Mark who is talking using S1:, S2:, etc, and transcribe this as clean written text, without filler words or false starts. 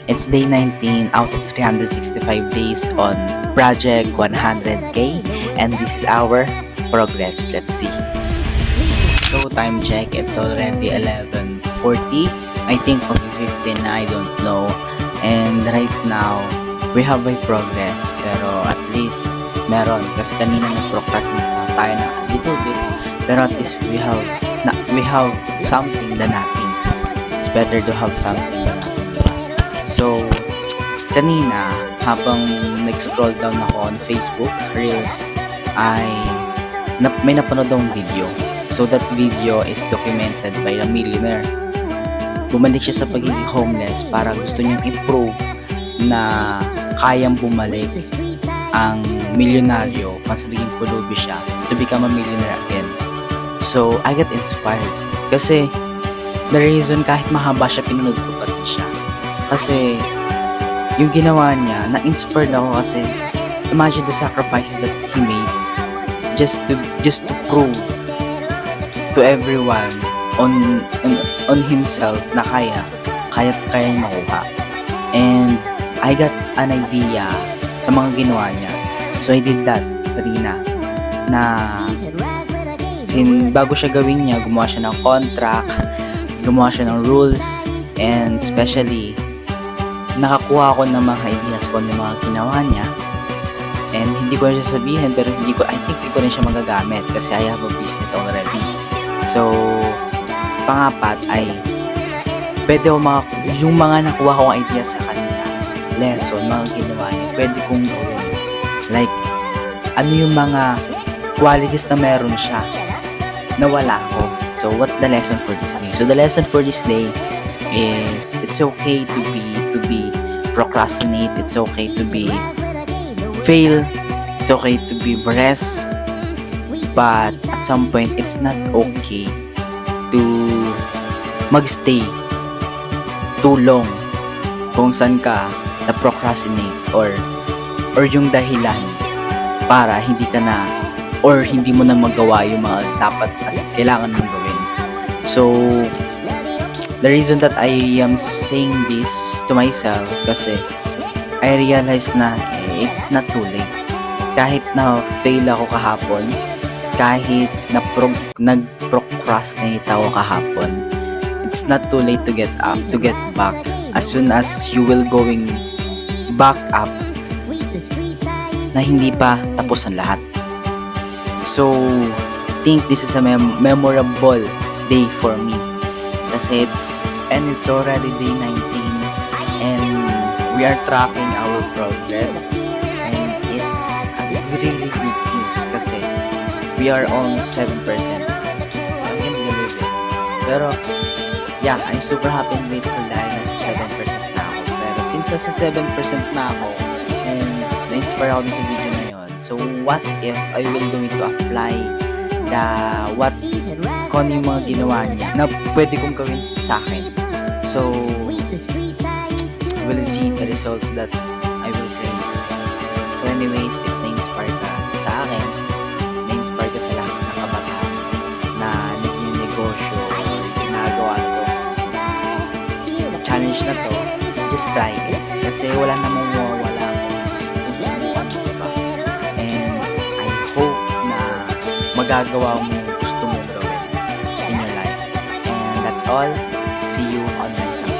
S1: It's day 19 out of 365 days on Project 100K, and this is our progress. Let's see. So time check, it's already 11:40. I think maybe 15 na, I don't know. And right now, we have a progress, pero at least meron. Kasi kanina nag-procrastinate lang tayo na a little bit, pero at least we have something than nothing. It's better to have something than nothing, diba? So, kanina, habang nag-scroll down ako on Facebook Reels, may napanood akong video. So, that video is documented by a millionaire. Bumalik siya sa pagiging homeless para gusto niyang improve na kayang bumalik ang milyonaryo once naging pulubi siya to become a millionaire again. So, I get inspired. Kasi, the reason kahit mahaba siya, pinunod ko pa rin siya. Kasi, yung ginawa niya, na-inspired ako kasi imagine the sacrifices that he made just to prove to everyone on himself na kaya niya makuha. And I got an idea sa mga ginawa niya. So I did that, Rina, na bago siya gawin niya, gumawa siya ng contract, gumawa siya ng rules, and especially nakakuha ako ng mga ideas ko ng mga ginawa niya. And hindi ko na siya sabihin, pero I think hindi ko rin siya magagamit kasi I have a business already. So, pangapat ay pwede ko yung mga nakuha kong ideas sa kanya, lesson, mga ginawa niya, pwede kong gawin. Like, ano yung mga qualities na meron siya na wala ko. So, what's the lesson for this day? So, the lesson for this day is it's okay to be procrastinate, it's okay to be fail, it's okay to be rest, but at some point it's not okay to magstay too long kung saan ka na procrastinate or yung dahilan para hindi ka na or hindi mo na magawa yung mga dapat at kailangan mong gawin. So the reason that I am saying this to myself kasi I realize na it's not too late. Kahit na fail ako kahapon, kahit na nag-procrastinate ako kahapon, it's not too late to get up, to get back. As soon as you will going back up, na hindi pa tapos ang lahat. So, think this is a memorable day for me. Kasi it's already day 19 and we are tracking our progress, and it's really good news kasi we are on 7%. So I can't believe it. Pero yeah, I'm super happy and grateful dahil nasa 7% na ako. Pero since nasa 7% na ako and na-inspire ako sa video na yun, so what if I will going to apply kung ano yung mga ginawa niya na pwede kong gawin sa akin. So we'll see the results that I will create. So anyways, if na-inspire ka sa akin, na-inspire ka sa lahat ng kabataan na nag-negosyo o ginagawa to, challenge na to, just try it. Kasi wala namang mawawala kung susubukan mo, diba? And I hope na magagawa mo yung gusto mong gawin in your life. And that's all. See you on my success.